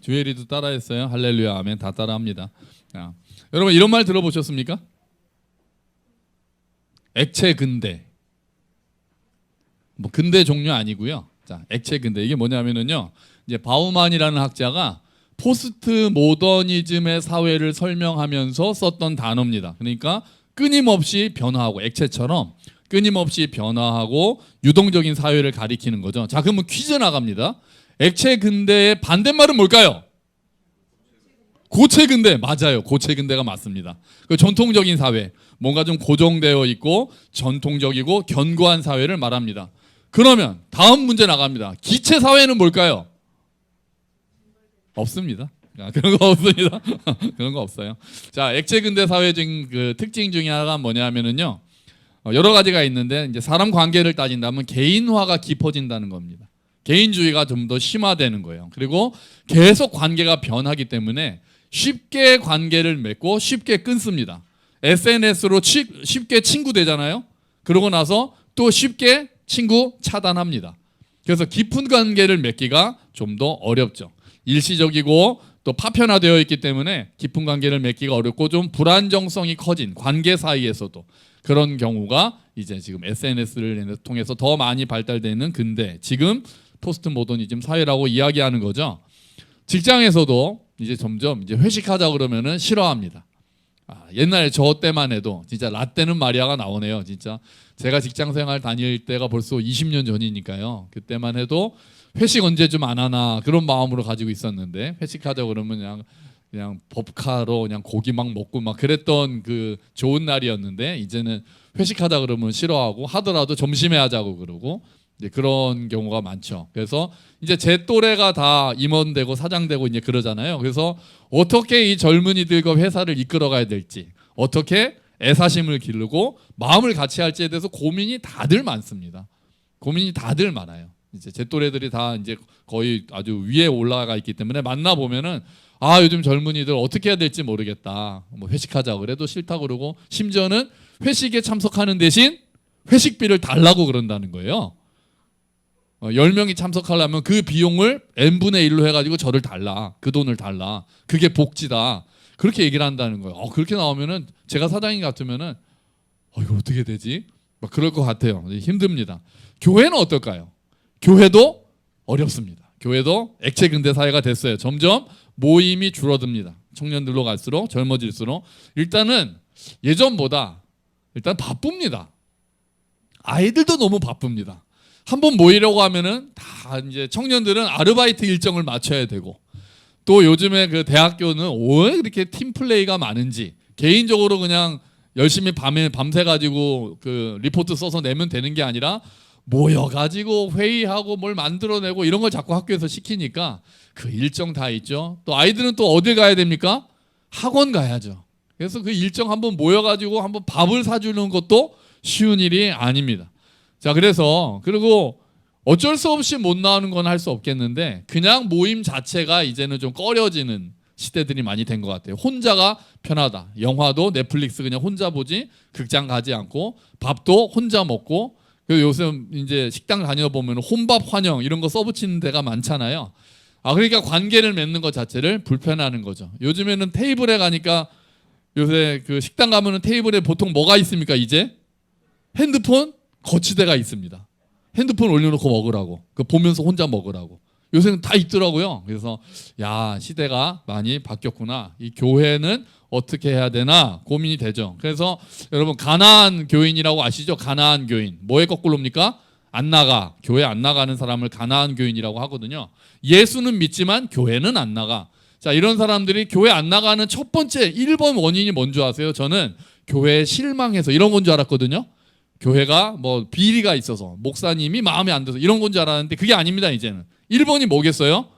주엘이도 따라했어요. 할렐루야, 아멘 다 따라합니다. 여러분 이런 말 들어보셨습니까? 액체 근대. 뭐 근대 종류 아니고요. 자, 액체 근대 이게 뭐냐면은요. 이제 바우만이라는 학자가 포스트 모더니즘의 사회를 설명하면서 썼던 단어입니다. 그러니까 끊임없이 변화하고 액체처럼 끊임없이 변화하고 유동적인 사회를 가리키는 거죠. 자, 그러면 퀴즈 나갑니다. 액체 근대의 반대말은 뭘까요? 고체 근대. 맞아요. 고체 근대가 맞습니다. 그 전통적인 사회, 뭔가 좀 고정되어 있고 전통적이고 견고한 사회를 말합니다. 그러면 다음 문제 나갑니다. 기체 사회는 뭘까요? 없습니다. 그런 거 없습니다. 그런 거 없어요. 자, 액체 근대 사회적인 그 특징 중에 하나가 뭐냐면은요. 여러 가지가 있는데 이제 사람 관계를 따진다면 개인화가 깊어진다는 겁니다. 개인주의가 좀 더 심화되는 거예요. 그리고 계속 관계가 변하기 때문에 쉽게 관계를 맺고 쉽게 끊습니다. SNS로 쉽게 친구 되잖아요. 그러고 나서 또 쉽게 친구 차단합니다. 그래서 깊은 관계를 맺기가 좀 더 어렵죠. 일시적이고 또 파편화되어 있기 때문에 깊은 관계를 맺기가 어렵고 좀 불안정성이 커진 관계 사이에서도 그런 경우가 이제 지금 SNS를 통해서 더 많이 발달되는 근대 지금 포스트 모더니즘 사회라고 이야기하는 거죠. 직장에서도 이제 점점 이제 회식하자 그러면은 싫어합니다. 옛날에 저 때만 해도 진짜 라떼는 마리아가 나오네요. 진짜 제가 직장생활 다닐 때가 벌써 20년 전이니까요. 그때만 해도 회식 언제 좀 안 하나 그런 마음으로 가지고 있었는데 회식하자 그러면 그냥 법카로 그냥 고기 막 먹고 막 그랬던 그 좋은 날이었는데 이제는 회식하자 그러면 싫어하고 하더라도 점심에 하자고 그러고 이제 그런 경우가 많죠. 그래서 이제 제 또래가 다 임원되고 사장되고 이제 그러잖아요. 그래서 어떻게 이 젊은이들과 회사를 이끌어가야 될지, 어떻게 애사심을 기르고 마음을 같이 할지에 대해서 고민이 다들 많습니다. 고민이 다들 많아요. 이제 제 또래들이 다 이제 거의 아주 위에 올라가 있기 때문에 만나 보면은 요즘 젊은이들 어떻게 해야 될지 모르겠다. 뭐 회식하자 그래도 싫다 그러고 심지어는 회식에 참석하는 대신 회식비를 달라고 그런다는 거예요. 10명이 참석하려면 그 비용을 n분의 1로 해가지고 저를 달라. 그 돈을 달라. 그게 복지다. 그렇게 얘기를 한다는 거예요. 그렇게 나오면은 제가 사장님 같으면은 이거 어떻게 되지? 막 그럴 것 같아요. 힘듭니다. 교회는 어떨까요? 교회도 어렵습니다. 교회도 액체 근대 사회가 됐어요. 점점 모임이 줄어듭니다. 청년들로 갈수록 젊어질수록 일단은 예전보다 일단 바쁩니다. 아이들도 너무 바쁩니다. 한번 모이려고 하면은 다 이제 청년들은 아르바이트 일정을 맞춰야 되고 또 요즘에 그 대학교는 왜 그렇게 팀 플레이가 많은지 개인적으로 그냥 열심히 밤새 가지고 그 리포트 써서 내면 되는 게 아니라 모여가지고 회의하고 뭘 만들어내고 이런 걸 자꾸 학교에서 시키니까 그 일정 다 있죠. 또 아이들은 또 어딜 가야 됩니까? 학원 가야죠. 그래서 그 일정 한번 모여가지고 한번 밥을 사주는 것도 쉬운 일이 아닙니다. 자, 그리고 어쩔 수 없이 못 나오는 건 할 수 없겠는데 그냥 모임 자체가 이제는 좀 꺼려지는 시대들이 많이 된 것 같아요. 혼자가 편하다. 영화도 넷플릭스 그냥 혼자 보지 극장 가지 않고 밥도 혼자 먹고 그리고 요즘 이제 식당 다녀보면 혼밥 환영 이런 거 써붙이는 데가 많잖아요. 그러니까 관계를 맺는 것 자체를 불편해하는 거죠. 요즘에는 테이블에 가니까 요새 그 식당 가면은 테이블에 보통 뭐가 있습니까? 이제 핸드폰 거치대가 있습니다. 핸드폰 올려놓고 먹으라고. 그 보면서 혼자 먹으라고. 요새는 다 있더라고요. 그래서 시대가 많이 바뀌었구나. 이 교회는 어떻게 해야 되나 고민이 되죠. 그래서 여러분 가나안 교인이라고 아시죠? 가나안 교인. 뭐의 거꾸로입니까? 안 나가. 교회 안 나가는 사람을 가나안 교인이라고 하거든요. 예수는 믿지만 교회는 안 나가. 자, 이런 사람들이 교회 안 나가는 첫 번째 1번 원인이 뭔지 아세요? 저는 교회에 실망해서 이런 건 줄 알았거든요. 교회가 뭐 비리가 있어서 목사님이 마음에 안 들어서 이런 건 줄 알았는데 그게 아닙니다. 이제는 1번이 뭐겠어요?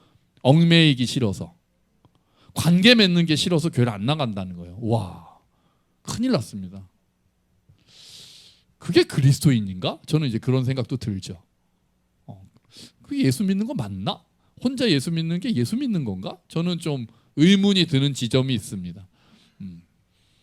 얽매이기 싫어서 관계 맺는 게 싫어서 교회를 안 나간다는 거예요. 와, 큰일 났습니다. 그게 그리스도인인가? 저는 이제 그런 생각도 들죠. 그게 예수 믿는 거 맞나? 혼자 예수 믿는 게 예수 믿는 건가? 저는 좀 의문이 드는 지점이 있습니다.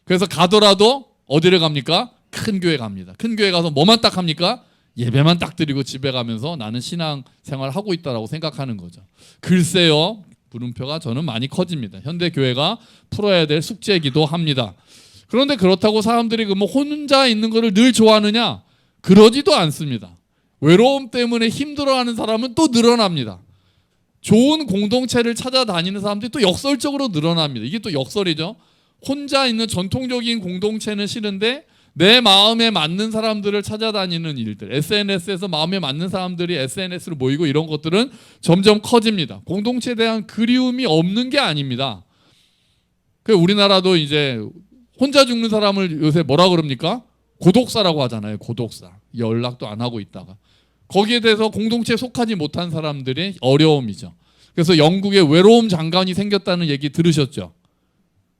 그래서 가더라도 어디를 갑니까? 큰 교회 갑니다. 큰 교회 가서 뭐만 딱 합니까? 예배만 딱 드리고 집에 가면서 나는 신앙 생활을 하고 있다라고 생각하는 거죠. 글쎄요. 물음표가 저는 많이 커집니다. 현대 교회가 풀어야 될 숙제이기도 합니다. 그런데 그렇다고 사람들이 뭐 혼자 있는 것을 늘 좋아하느냐? 그러지도 않습니다. 외로움 때문에 힘들어하는 사람은 또 늘어납니다. 좋은 공동체를 찾아다니는 사람들이 또 역설적으로 늘어납니다. 이게 또 역설이죠. 혼자 있는 전통적인 공동체는 싫은데 내 마음에 맞는 사람들을 찾아다니는 일들, SNS에서 마음에 맞는 사람들이 SNS로 모이고 이런 것들은 점점 커집니다. 공동체에 대한 그리움이 없는 게 아닙니다. 우리나라도 이제 혼자 죽는 사람을 요새 뭐라 그럽니까? 고독사라고 하잖아요. 고독사. 연락도 안 하고 있다가. 거기에 대해서 공동체에 속하지 못한 사람들의 어려움이죠. 그래서 영국에 외로움 장관이 생겼다는 얘기 들으셨죠?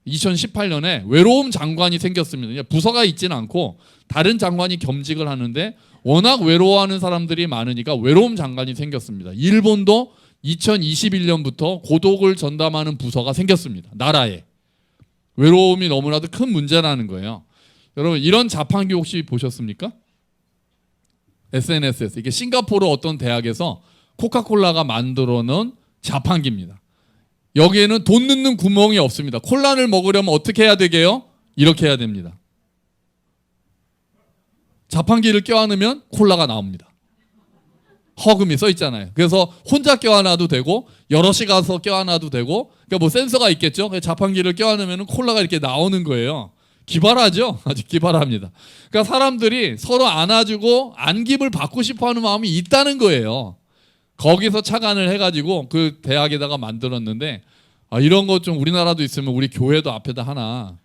2018년에 외로움 장관이 생겼습니다. 부서가 있지는 않고 다른 장관이 겸직을 하는데 워낙 외로워하는 사람들이 많으니까 외로움 장관이 생겼습니다. 일본도 2021년부터 고독을 전담하는 부서가 생겼습니다. 나라에. 외로움이 너무나도 큰 문제라는 거예요. 여러분 이런 자판기 혹시 보셨습니까? SNS에서. 이게 싱가포르 어떤 대학에서 코카콜라가 만들어 놓은 자판기입니다. 여기에는 돈 넣는 구멍이 없습니다. 콜라를 먹으려면 어떻게 해야 되게요? 이렇게 해야 됩니다. 자판기를 껴안으면 콜라가 나옵니다. 허금이 써 있잖아요. 그래서 혼자 껴안아도 되고 여럿이 가서 껴안아도 되고 그러니까 뭐 센서가 있겠죠. 자판기를 껴안으면 콜라가 이렇게 나오는 거예요. 기발하죠? 아주 기발합니다. 그러니까 사람들이 서로 안아주고 안김을 받고 싶어하는 마음이 있다는 거예요. 거기서 착안을 해가지고 그 대학에다가 만들었는데 이런 것 좀 우리나라도 있으면 우리 교회도 앞에다 하나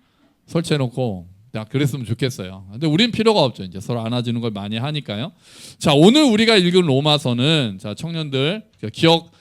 설치해놓고 그랬으면 좋겠어요. 근데 우린 필요가 없죠. 이제 서로 안아주는 걸 많이 하니까요. 자, 오늘 우리가 읽은 로마서는 자 청년들 기억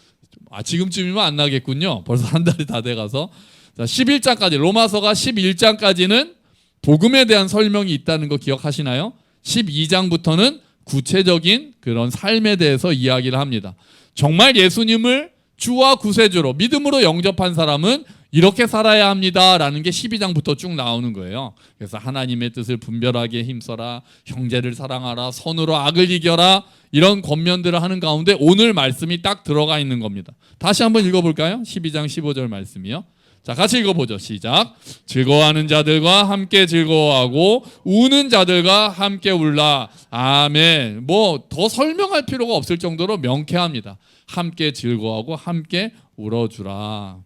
지금쯤이면 안 나겠군요. 벌써 한 달이 다 돼가서 자 11장까지 로마서가 11장까지는 복음에 대한 설명이 있다는 거 기억하시나요? 12장부터는 구체적인 그런 삶에 대해서 이야기를 합니다. 정말 예수님을 주와 구세주로 믿음으로 영접한 사람은 이렇게 살아야 합니다라는 게 12장부터 쭉 나오는 거예요. 그래서 하나님의 뜻을 분별하게 힘써라, 형제를 사랑하라, 선으로 악을 이겨라 이런 권면들을 하는 가운데 오늘 말씀이 딱 들어가 있는 겁니다. 다시 한번 읽어볼까요? 12장 15절 말씀이요. 자, 같이 읽어보죠. 시작. 즐거워하는 자들과 함께 즐거워하고 우는 자들과 함께 울라. 아멘. 뭐 더 설명할 필요가 없을 정도로 명쾌합니다. 함께 즐거워하고 함께 울어주라.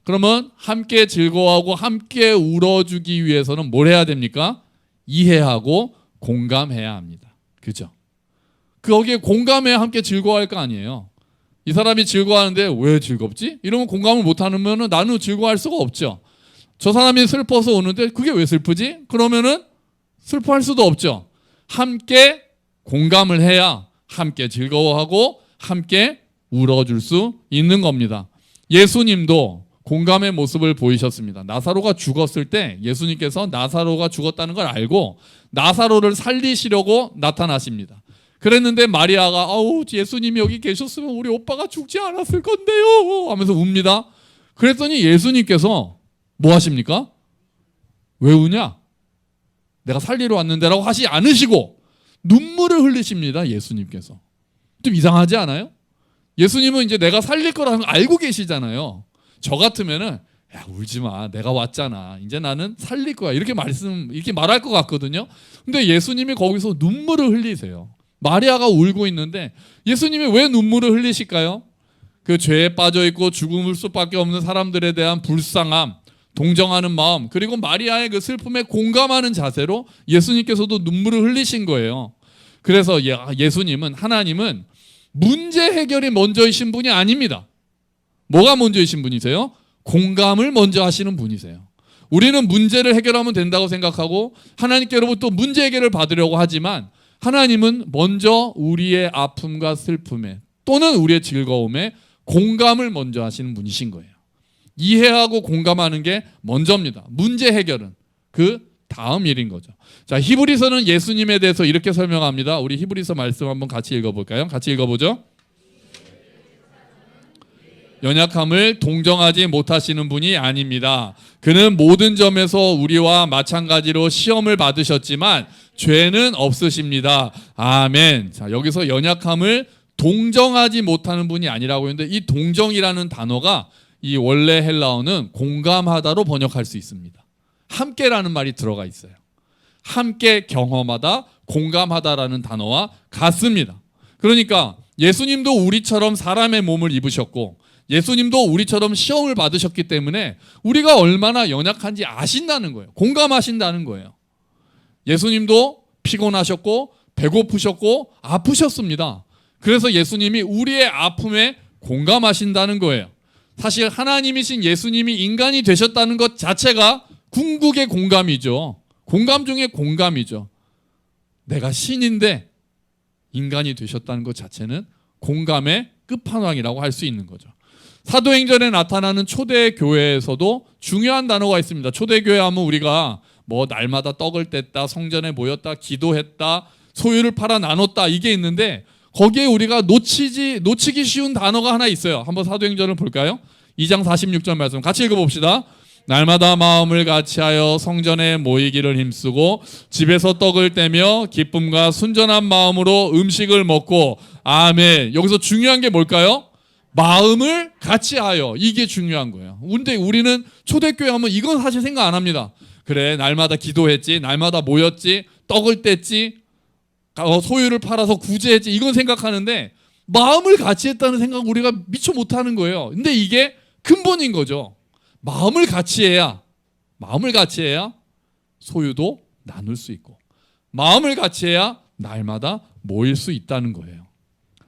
그러면 함께 즐거워하고 함께 울어주기 위해서는 뭘 해야 됩니까? 이해하고 공감해야 합니다. 그죠? 거기에 공감해야 함께 즐거워할 거 아니에요. 이 사람이 즐거워하는데 왜 즐겁지? 이러면 공감을 못하면 나는 즐거워할 수가 없죠. 저 사람이 슬퍼서 오는데 그게 왜 슬프지? 그러면은 슬퍼할 수도 없죠. 함께 공감을 해야 함께 즐거워하고 함께 울어줄 수 있는 겁니다. 예수님도 공감의 모습을 보이셨습니다. 나사로가 죽었을 때 예수님께서 나사로가 죽었다는 걸 알고 나사로를 살리시려고 나타나십니다. 그랬는데 마리아가 예수님이 여기 계셨으면 우리 오빠가 죽지 않았을 건데요 하면서 웁니다. 그랬더니 예수님께서 뭐 하십니까? 왜 우냐? 내가 살리러 왔는데라고 하시 않으시고 눈물을 흘리십니다. 예수님께서. 좀 이상하지 않아요? 예수님은 이제 내가 살릴 거라는 걸 알고 계시잖아요. 저 같으면은 야 울지 마, 내가 왔잖아, 이제 나는 살릴 거야 이렇게 말할 것 같거든요. 근데 예수님이 거기서 눈물을 흘리세요. 마리아가 울고 있는데 예수님이 왜 눈물을 흘리실까요? 그 죄에 빠져 있고 죽을 수밖에 없는 사람들에 대한 불쌍함, 동정하는 마음, 그리고 마리아의 그 슬픔에 공감하는 자세로 예수님께서도 눈물을 흘리신 거예요. 그래서 예수님은, 하나님은 문제 해결이 먼저이신 분이 아닙니다. 뭐가 먼저이신 분이세요? 공감을 먼저 하시는 분이세요. 우리는 문제를 해결하면 된다고 생각하고 하나님께로부터 문제 해결을 받으려고 하지만 하나님은 먼저 우리의 아픔과 슬픔에 또는 우리의 즐거움에 공감을 먼저 하시는 분이신 거예요. 이해하고 공감하는 게 먼저입니다. 문제 해결은 그 다음 일인 거죠. 자, 히브리서는 예수님에 대해서 이렇게 설명합니다. 우리 히브리서 말씀 한번 같이 읽어볼까요? 같이 읽어보죠. 연약함을 동정하지 못하시는 분이 아닙니다. 그는 모든 점에서 우리와 마찬가지로 시험을 받으셨지만 죄는 없으십니다. 아멘. 자, 여기서 연약함을 동정하지 못하는 분이 아니라고 했는데 이 동정이라는 단어가 이 원래 헬라어는 공감하다로 번역할 수 있습니다. 함께라는 말이 들어가 있어요. 함께 경험하다, 공감하다라는 단어와 같습니다. 그러니까 예수님도 우리처럼 사람의 몸을 입으셨고 예수님도 우리처럼 시험을 받으셨기 때문에 우리가 얼마나 연약한지 아신다는 거예요. 공감하신다는 거예요. 예수님도 피곤하셨고 배고프셨고 아프셨습니다. 그래서 예수님이 우리의 아픔에 공감하신다는 거예요. 사실 하나님이신 예수님이 인간이 되셨다는 것 자체가 궁극의 공감이죠. 공감 중에 공감이죠. 내가 신인데 인간이 되셨다는 것 자체는 공감의 끝판왕이라고 할 수 있는 거죠. 사도행전에 나타나는 초대교회에서도 중요한 단어가 있습니다. 초대교회 하면 우리가 뭐 날마다 떡을 뗐다, 성전에 모였다, 기도했다, 소유를 팔아 나눴다 이게 있는데 거기에 우리가 놓치기 쉬운 단어가 하나 있어요. 한번 사도행전을 볼까요? 2장 46절 말씀 같이 읽어봅시다. 날마다 마음을 같이하여 성전에 모이기를 힘쓰고 집에서 떡을 떼며 기쁨과 순전한 마음으로 음식을 먹고 아멘. 여기서 중요한 게 뭘까요? 마음을 같이하여. 이게 중요한 거예요. 근데 우리는 초대교회 하면 이건 사실 생각 안 합니다. 그래 날마다 기도했지, 날마다 모였지, 떡을 뗐지, 소유를 팔아서 구제했지 이건 생각하는데 마음을 같이 했다는 생각 우리가 미처 못하는 거예요. 근데 이게 근본인 거죠. 마음을 같이 해야 소유도 나눌 수 있고 마음을 같이 해야 날마다 모일 수 있다는 거예요.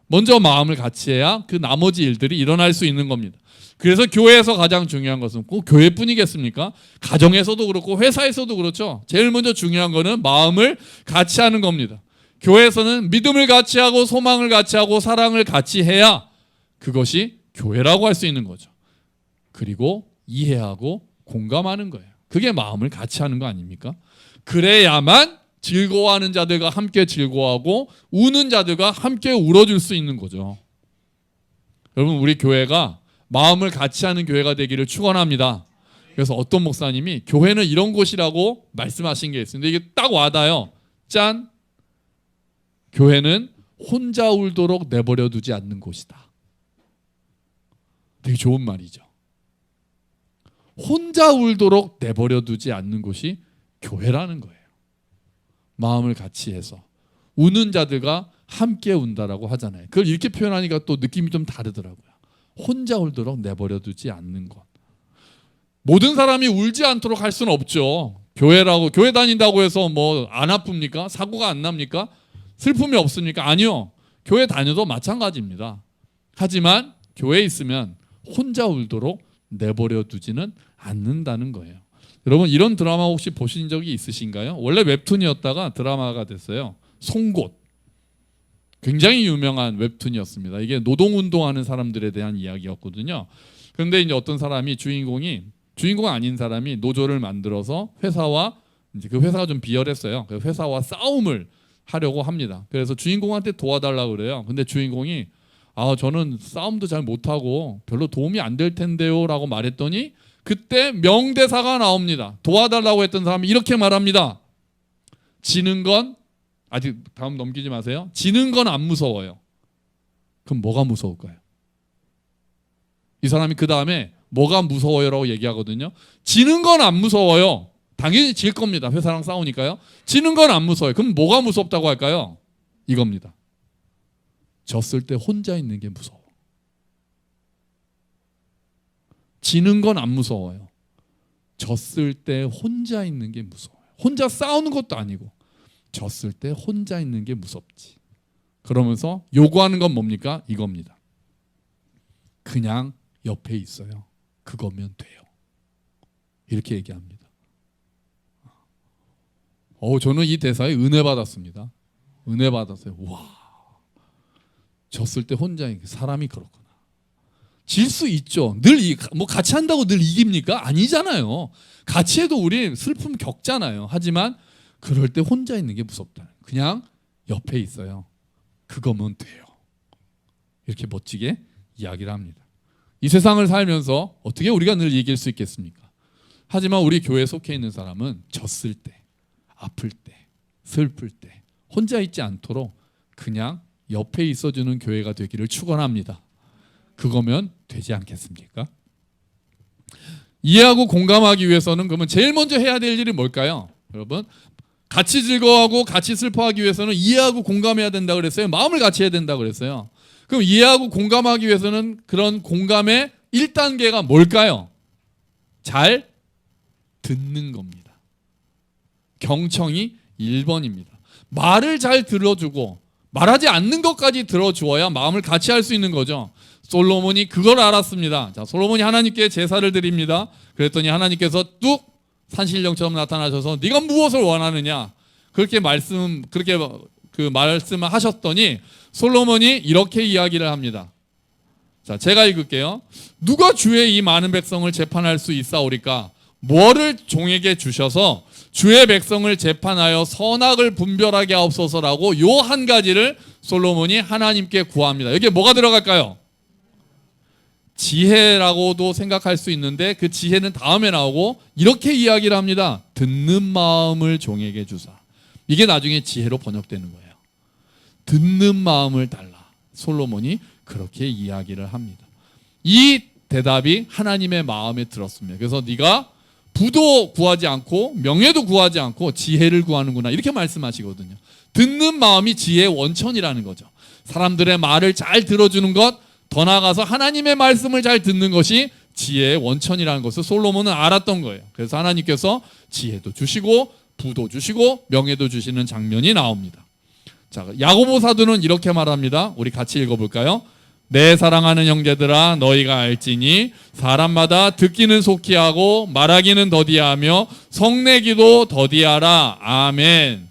먼저 마음을 같이 해야 그 나머지 일들이 일어날 수 있는 겁니다. 그래서 교회에서 가장 중요한 것은 꼭 교회뿐이겠습니까? 가정에서도 그렇고 회사에서도 그렇죠. 제일 먼저 중요한 거는 마음을 같이 하는 겁니다. 교회에서는 믿음을 같이 하고 소망을 같이 하고 사랑을 같이 해야 그것이 교회라고 할 수 있는 거죠. 그리고 이해하고 공감하는 거예요. 그게 마음을 같이 하는 거 아닙니까? 그래야만 즐거워하는 자들과 함께 즐거워하고 우는 자들과 함께 울어줄 수 있는 거죠. 여러분 우리 교회가 마음을 같이 하는 교회가 되기를 축원합니다. 그래서 어떤 목사님이 교회는 이런 곳이라고 말씀하신 게 있습니다. 이게 딱 와닿아요. 짠! 교회는 혼자 울도록 내버려 두지 않는 곳이다. 되게 좋은 말이죠. 혼자 울도록 내버려 두지 않는 곳이 교회라는 거예요. 마음을 같이 해서 우는 자들과 함께 운다라고 하잖아요. 그걸 이렇게 표현하니까 또 느낌이 좀 다르더라고요. 혼자 울도록 내버려 두지 않는 것. 모든 사람이 울지 않도록 할 수는 없죠. 교회 다닌다고 해서 뭐 안 아픕니까? 사고가 안 납니까? 슬픔이 없습니까? 아니요. 교회 다녀도 마찬가지입니다. 하지만 교회에 있으면 혼자 울도록 내버려 두지는 않는다는 거예요. 여러분 이런 드라마 혹시 보신 적이 있으신가요? 원래 웹툰이었다가 드라마가 됐어요. 송곳. 굉장히 유명한 웹툰이었습니다. 이게 노동운동하는 사람들에 대한 이야기였거든요. 그런데 이제 어떤 사람이 주인공 아닌 사람이 노조를 만들어서 회사와 이제 그 회사가 좀 비열했어요. 그 회사와 싸움을 하려고 합니다. 그래서 주인공한테 도와달라고 그래요. 근데 주인공이 저는 싸움도 잘 못하고 별로 도움이 안 될 텐데요 라고 말했더니 그때 명대사가 나옵니다. 도와달라고 했던 사람이 이렇게 말합니다. 지는 건 아직 다음 넘기지 마세요. 지는 건 안 무서워요. 그럼 뭐가 무서울까요? 이 사람이 그 다음에 뭐가 무서워요라고 얘기하거든요. 지는 건 안 무서워요. 당연히 질 겁니다. 회사랑 싸우니까요. 지는 건 안 무서워요. 그럼 뭐가 무섭다고 할까요? 이겁니다. 졌을 때 혼자 있는 게 무서워. 지는 건 안 무서워요. 졌을 때 혼자 있는 게 무서워요. 혼자 싸우는 것도 아니고 졌을 때 혼자 있는 게 무섭지. 그러면서 요구하는 건 뭡니까? 이겁니다. 그냥 옆에 있어요. 그거면 돼요. 이렇게 얘기합니다. 저는 이 대사에 은혜 받았습니다. 은혜 받았어요. 와, 졌을 때 혼자 있는 사람이 그렇구나. 질 수 있죠. 뭐 같이 한다고 늘 이깁니까? 아니잖아요. 같이 해도 우리 슬픔 겪잖아요. 하지만 그럴 때 혼자 있는 게 무섭다. 그냥 옆에 있어요. 그거면 돼요. 이렇게 멋지게 이야기를 합니다. 이 세상을 살면서 어떻게 우리가 늘 이길 수 있겠습니까? 하지만 우리 교회에 속해 있는 사람은 졌을 때, 아플 때, 슬플 때 혼자 있지 않도록 그냥 옆에 있어주는 교회가 되기를 축원합니다. 그거면 되지 않겠습니까? 이해하고 공감하기 위해서는 그러면 제일 먼저 해야 될 일이 뭘까요? 여러분, 같이 즐거워하고 같이 슬퍼하기 위해서는 이해하고 공감해야 된다 그랬어요. 마음을 같이 해야 된다 그랬어요. 그럼 이해하고 공감하기 위해서는 그런 공감의 1단계가 뭘까요? 잘 듣는 겁니다. 경청이 1번입니다. 말을 잘 들어주고 말하지 않는 것까지 들어주어야 마음을 같이 할 수 있는 거죠. 솔로몬이 그걸 알았습니다. 자, 솔로몬이 하나님께 제사를 드립니다. 그랬더니 하나님께서 뚝 산신령처럼 나타나셔서 네가 무엇을 원하느냐 그렇게 말씀을 하셨더니 솔로몬이 이렇게 이야기를 합니다. 자, 제가 읽을게요. 누가 주의 이 많은 백성을 재판할 수 있사오리까? 뭐를 종에게 주셔서 주의 백성을 재판하여 선악을 분별하게 하옵소서라고 요 한 가지를 솔로몬이 하나님께 구합니다. 여기에 뭐가 들어갈까요? 지혜라고도 생각할 수 있는데 그 지혜는 다음에 나오고 이렇게 이야기를 합니다. 듣는 마음을 종에게 주사. 이게 나중에 지혜로 번역되는 거예요. 듣는 마음을 달라. 솔로몬이 그렇게 이야기를 합니다. 이 대답이 하나님의 마음에 들었습니다. 그래서 네가 부도 구하지 않고 명예도 구하지 않고 지혜를 구하는구나 이렇게 말씀하시거든요. 듣는 마음이 지혜의 원천이라는 거죠. 사람들의 말을 잘 들어주는 것, 더 나아가서 하나님의 말씀을 잘 듣는 것이 지혜의 원천이라는 것을 솔로몬은 알았던 거예요. 그래서 하나님께서 지혜도 주시고 부도 주시고 명예도 주시는 장면이 나옵니다. 자, 야고보 사도는 이렇게 말합니다. 우리 같이 읽어볼까요? 내 사랑하는 형제들아 너희가 알지니 사람마다 듣기는 속히 하고 말하기는 더디하며 성내기도 더디하라. 아멘.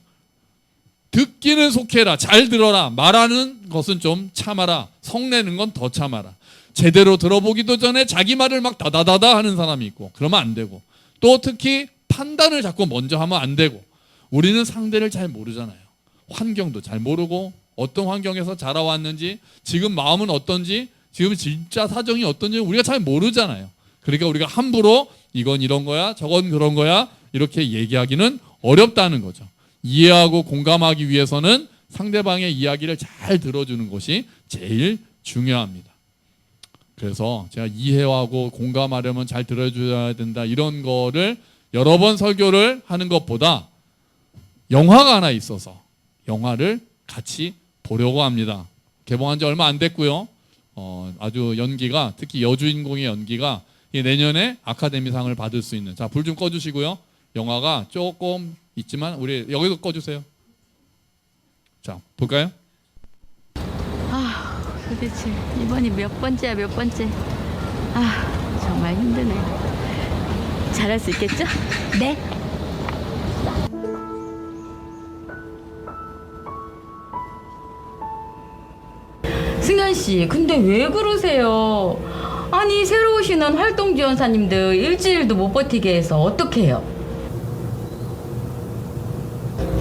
듣기는 속해라. 잘 들어라. 말하는 것은 좀 참아라. 성내는 건 더 참아라. 제대로 들어보기도 전에 자기 말을 막 다다다다 하는 사람이 있고 그러면 안 되고 또 특히 판단을 자꾸 먼저 하면 안 되고 우리는 상대를 잘 모르잖아요. 환경도 잘 모르고 어떤 환경에서 자라왔는지 지금 마음은 어떤지 지금 진짜 사정이 어떤지 우리가 잘 모르잖아요. 그러니까 우리가 함부로 이건 이런 거야 저건 그런 거야 이렇게 얘기하기는 어렵다는 거죠. 이해하고 공감하기 위해서는 상대방의 이야기를 잘 들어주는 것이 제일 중요합니다. 그래서 제가 이해하고 공감하려면 잘 들어줘야 된다 이런 거를 여러 번 설교를 하는 것보다 영화가 하나 있어서 영화를 같이 보려고 합니다. 개봉한 지 얼마 안 됐고요. 아주 연기가 특히 여주인공의 연기가 내년에 아카데미상을 받을 수 있는 자, 불 좀 꺼주시고요. 영화가 조금 있지만 우리 여기도 꺼주세요. 자, 볼까요? 아, 도대체 이번이 몇 번째야 몇 번째. 아, 정말 힘드네. 잘할 수 있겠죠? 네. 승현 씨, 근데 왜 그러세요? 아니, 새로 오시는 활동지원사님들 일주일도 못 버티게 해서 어떡해요?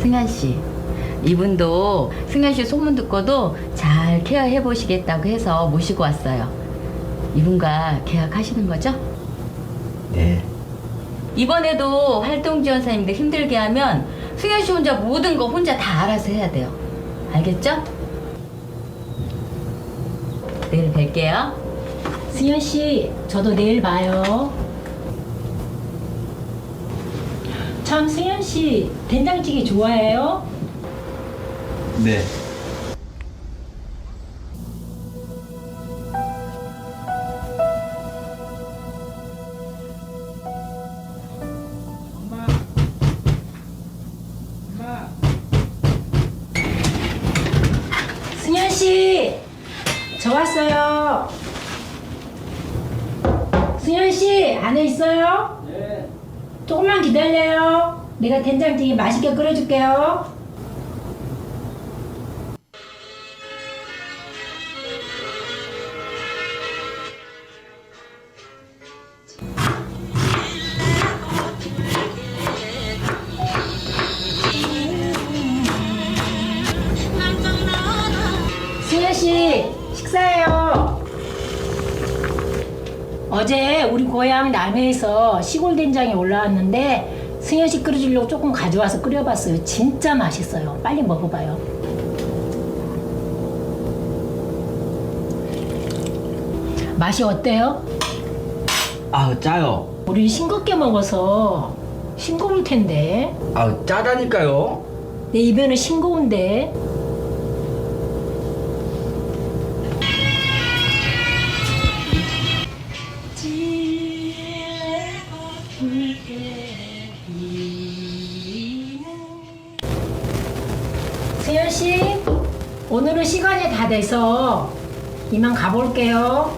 승현 씨, 이분도 승현 씨 소문 듣고도 잘 케어해 보시겠다고 해서 모시고 왔어요. 이분과 계약하시는 거죠? 네. 이번에도 활동지원사님들 힘들게 하면 승현 씨 혼자 모든 거 혼자 다 알아서 해야 돼요. 알겠죠? 내일 뵐게요. 승현 씨, 저도 내일 봐요. 참, 승현 씨, 된장찌개 좋아해요? 네. 승현 씨, 저 왔어요. 승현 씨, 안에 있어요? 네. 조금만 기다려요. 내가 된장찌개 맛있게 끓여줄게요. 승현 씨, 식사해요. 어제 우리 고향 남해에서 시골 된장이 올라왔는데 승현 씨 끓여주려고 조금 가져와서 끓여봤어요. 진짜 맛있어요. 빨리 먹어봐요. 맛이 어때요? 아, 짜요. 우리 싱겁게 먹어서 싱거울 텐데. 아, 짜다니까요. 내 입에는 싱거운데. 수현 씨, 오늘은 시간이 다 돼서 이만 가볼게요.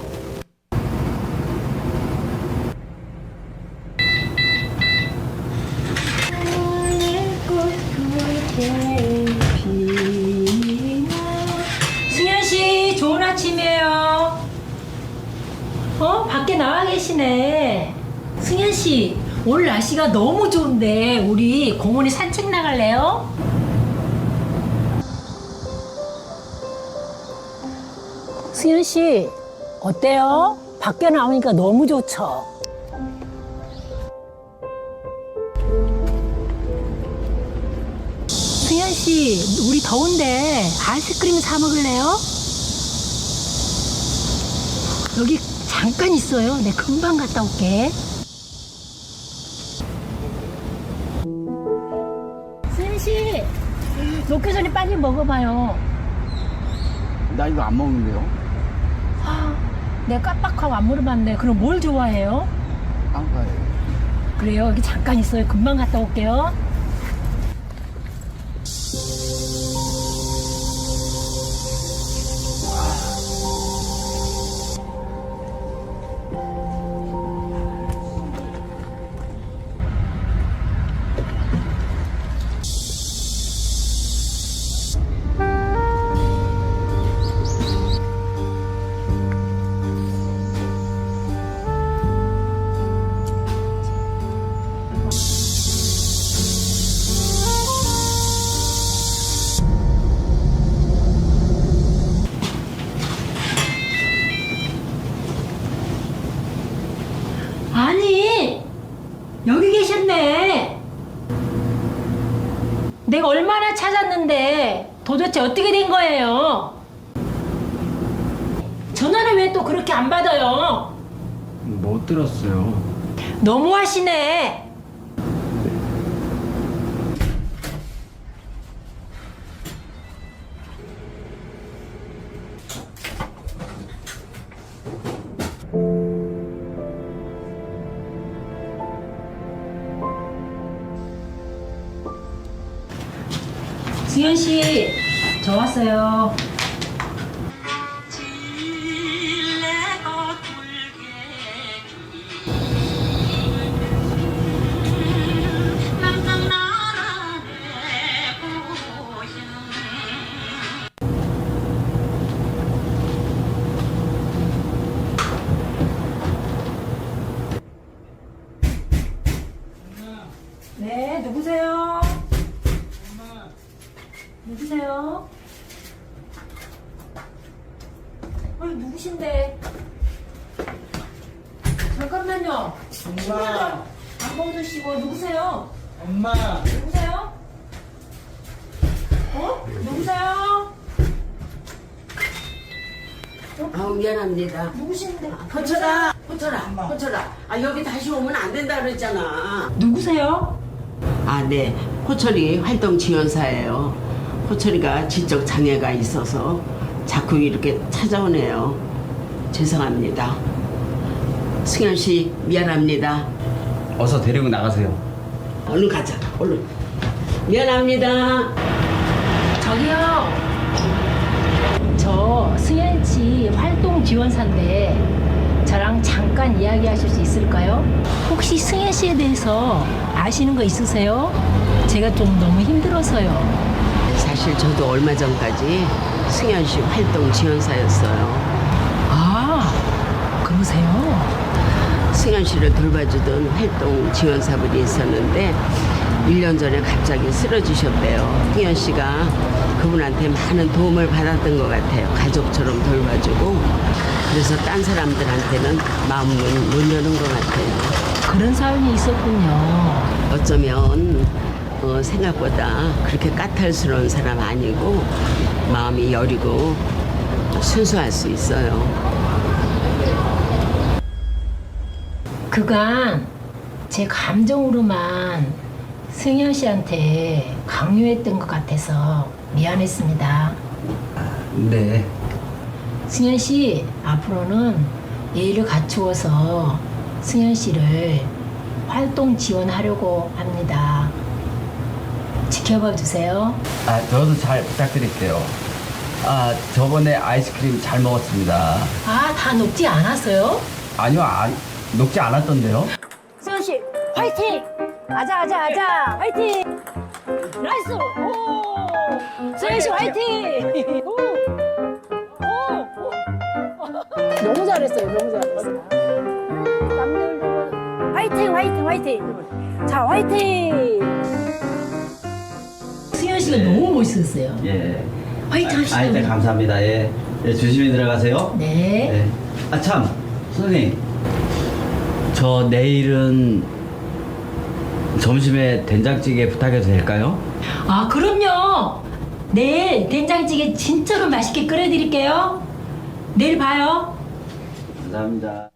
승현 씨, 좋은 아침이에요. 밖에 나와 계시네. 승현 씨, 오늘 날씨가 너무 좋은데 우리 공원에 산책 나갈래요? 승현 씨, 어때요? 밖에 나오니까 너무 좋죠? 승현 씨, 우리 더운데 아이스크림 사 먹을래요? 여기 잠깐 있어요. 내 금방 갔다 올게. 승현 씨, 녹기 전에 빨리 먹어봐요. 나 이거 안 먹는데요. 아, 내가 깜빡하고 안 물어봤네. 그럼 뭘 좋아해요? 빵가요. 그래요. 여기 잠깐 있어요. 금방 갔다 올게요. 아니, 여기 계셨네. 내가 얼마나 찾았는데 도대체 어떻게 된 거예요? 전화를 왜 또 그렇게 안 받아요? 못 들었어요. 너무하시네. 수현 씨, 저 왔어요. 네, 누구세요? 누구세요? 아니, 누구신데? 잠깐만요. 엄마. 안 먹으시고 누구세요? 엄마. 누구세요? 누구세요? 아우 미안합니다. 누구신데? 포철아, 포철아. 아 여기 다시 오면 안 된다 그랬잖아. 누구세요? 아 네, 포철이 활동 지원사예요. 포철이가 지적 장애가 있어서 자꾸 이렇게 찾아오네요. 죄송합니다. 승현 씨 미안합니다. 어서 데리고 나가세요. 얼른 가자. 얼른. 미안합니다. 저기요. 저 승현 씨 활동 지원사인데 저랑 잠깐 이야기하실 수 있을까요? 혹시 승현 씨에 대해서 아시는 거 있으세요? 제가 좀 너무 힘들어서요. 사실 저도 얼마 전까지 승현 씨 활동 지원사였어요. 아, 그러세요? 승현 씨를 돌봐주던 활동 지원사분이 있었는데 1년 전에 갑자기 쓰러지셨대요. 승현 씨가 그분한테 많은 도움을 받았던 것 같아요. 가족처럼 돌봐주고. 그래서 딴 사람들한테는 마음을 못 여는 것 같아요. 그런 사연이 있었군요. 어쩌면 생각보다 그렇게 까탈스러운 사람 아니고 마음이 여리고 순수할 수 있어요. 그간 제 감정으로만 승현 씨한테 강요했던 것 같아서 미안했습니다. 네. 승현 씨, 앞으로는 예의를 갖추어서 승현 씨를 활동 지원하려고 합니다. 지켜봐 주세요. 저도 잘 부탁드릴게요. 저번에 아이스크림 잘 먹었습니다. 아, 다 녹지 않았어요? 아니요, 녹지 않았던데요? 승현 씨, 화이팅! 아자, 화이팅! 나이스! 오! 승현 씨, 화이팅! 오! 너무 잘했어요, 너무 잘했어요. 화이팅! 자, 화이팅! 승현 씨가 너무 멋있었어요. 예. 화이팅 하시죠. 네, 감사합니다. 예. 조심히 들어가세요. 네. 참, 선생님. 저 내일은 점심에 된장찌개 부탁해도 될까요? 아, 그럼요. 내일 된장찌개 진짜로 맛있게 끓여드릴게요. 내일 봐요. 감사합니다.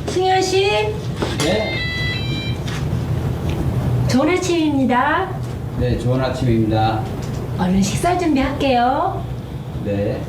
승현 씨, 네. 좋은 아침입니다. 네, 좋은 아침입니다. 얼른 식사 준비할게요. 네.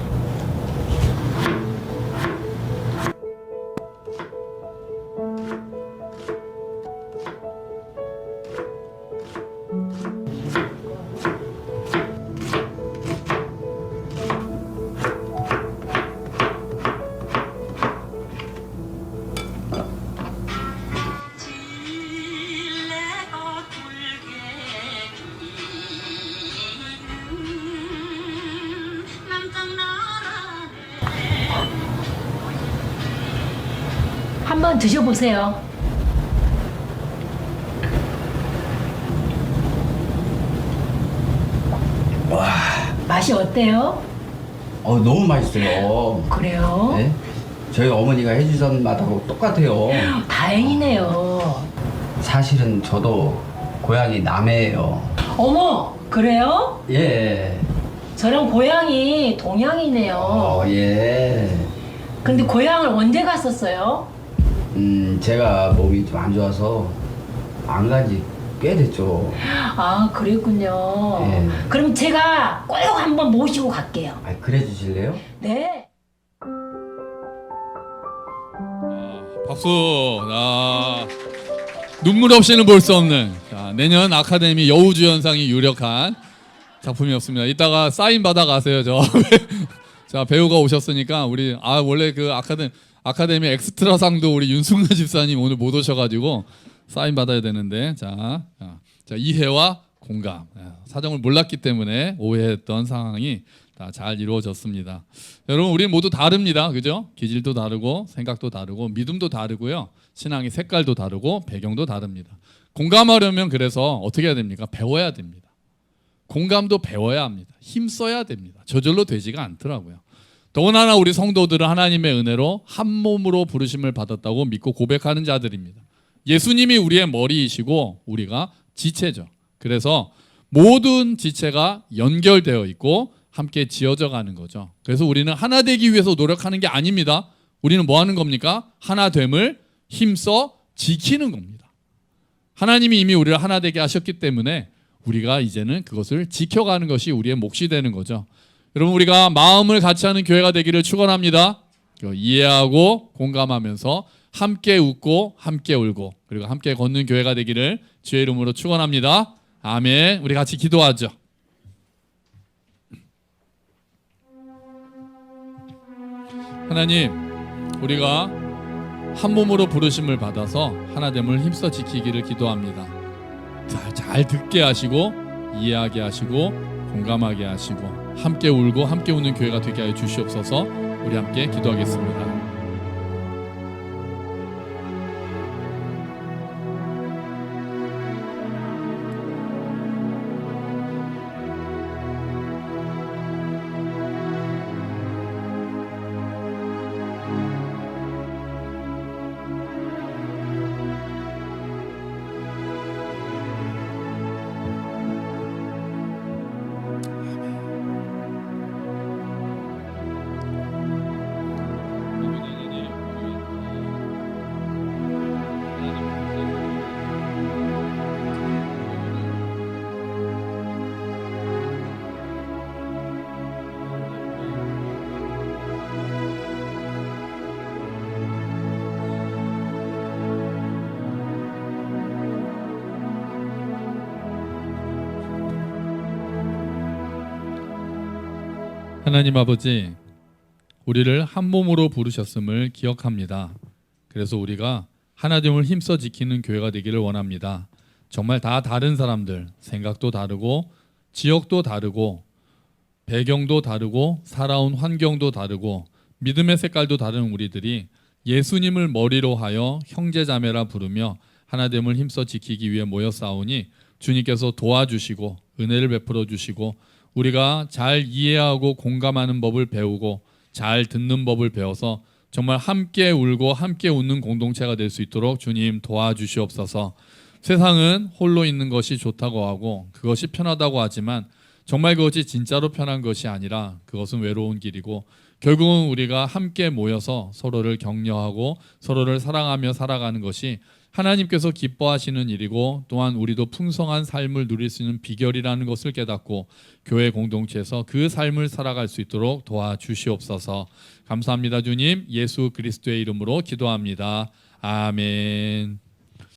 한번 드셔보세요. 와, 맛이 어때요? 너무 맛있어요. 그래요? 네? 저희 어머니가 해주던 맛하고 똑같아요. 다행이네요. 사실은 저도 고향이 남해예요. 어머, 그래요? 예. 저랑 고향이 동양이네요. 예. 근데 고향을 언제 갔었어요? 제가 몸이 좀 안 좋아서 안 간 지 꽤 됐죠. 아, 그랬군요. 예. 그럼 제가 꼭 한번 모시고 갈게요. 그래 주실래요? 네. 박수. 눈물 없이는 볼 수 없는 내년 아카데미 여우주연상이 유력한 작품이었습니다. 이따가 사인 받아 가세요. 자, 배우가 오셨으니까 우리 원래 그 아카데미 엑스트라상도 우리 윤승관 집사님 오늘 못 오셔가지고 사인 받아야 되는데 자 이해와 공감. 사정을 몰랐기 때문에 오해했던 상황이 다 잘 이루어졌습니다. 여러분, 우리 모두 다릅니다. 그죠? 기질도 다르고 생각도 다르고 믿음도 다르고요. 신앙의 색깔도 다르고 배경도 다릅니다. 공감하려면 그래서 어떻게 해야 됩니까? 배워야 됩니다. 공감도 배워야 합니다. 힘써야 됩니다. 저절로 되지가 않더라고요. 더군다나 우리 성도들은 하나님의 은혜로 한 몸으로 부르심을 받았다고 믿고 고백하는 자들입니다. 예수님이 우리의 머리이시고 우리가 지체죠. 그래서 모든 지체가 연결되어 있고 함께 지어져 가는 거죠. 그래서 우리는 하나 되기 위해서 노력하는 게 아닙니다. 우리는 뭐 하는 겁니까? 하나됨을 힘써 지키는 겁니다. 하나님이 이미 우리를 하나 되게 하셨기 때문에 우리가 이제는 그것을 지켜가는 것이 우리의 몫이 되는 거죠. 여러분, 우리가 마음을 같이 하는 교회가 되기를 축원합니다. 이해하고 공감하면서 함께 웃고 함께 울고 그리고 함께 걷는 교회가 되기를 주의 이름으로 축원합니다. 아멘. 우리 같이 기도하죠. 하나님, 우리가 한 몸으로 부르심을 받아서 하나됨을 힘써 지키기를 기도합니다. 잘 듣게 하시고 이해하게 하시고 공감하게 하시고 함께 울고 함께 우는 교회가 되게 하여 주시옵소서. 우리 함께 기도하겠습니다. 하나님 아버지, 우리를 한 몸으로 부르셨음을 기억합니다. 그래서 우리가 하나됨을 힘써 지키는 교회가 되기를 원합니다. 정말 다 다른 사람들, 생각도 다르고 지역도 다르고 배경도 다르고 살아온 환경도 다르고 믿음의 색깔도 다른 우리들이 예수님을 머리로 하여 형제자매라 부르며 하나됨을 힘써 지키기 위해 모여 싸우니 주님께서 도와주시고 은혜를 베풀어 주시고 우리가 잘 이해하고 공감하는 법을 배우고 잘 듣는 법을 배워서 정말 함께 울고 함께 웃는 공동체가 될 수 있도록 주님 도와주시옵소서. 세상은 홀로 있는 것이 좋다고 하고 그것이 편하다고 하지만 정말 그것이 진짜로 편한 것이 아니라 그것은 외로운 길이고 결국은 우리가 함께 모여서 서로를 격려하고 서로를 사랑하며 살아가는 것이 하나님께서 기뻐하시는 일이고 또한 우리도 풍성한 삶을 누릴 수 있는 비결이라는 것을 깨닫고 교회 공동체에서 그 삶을 살아갈 수 있도록 도와주시옵소서. 감사합니다. 주님, 예수 그리스도의 이름으로 기도합니다. 아멘.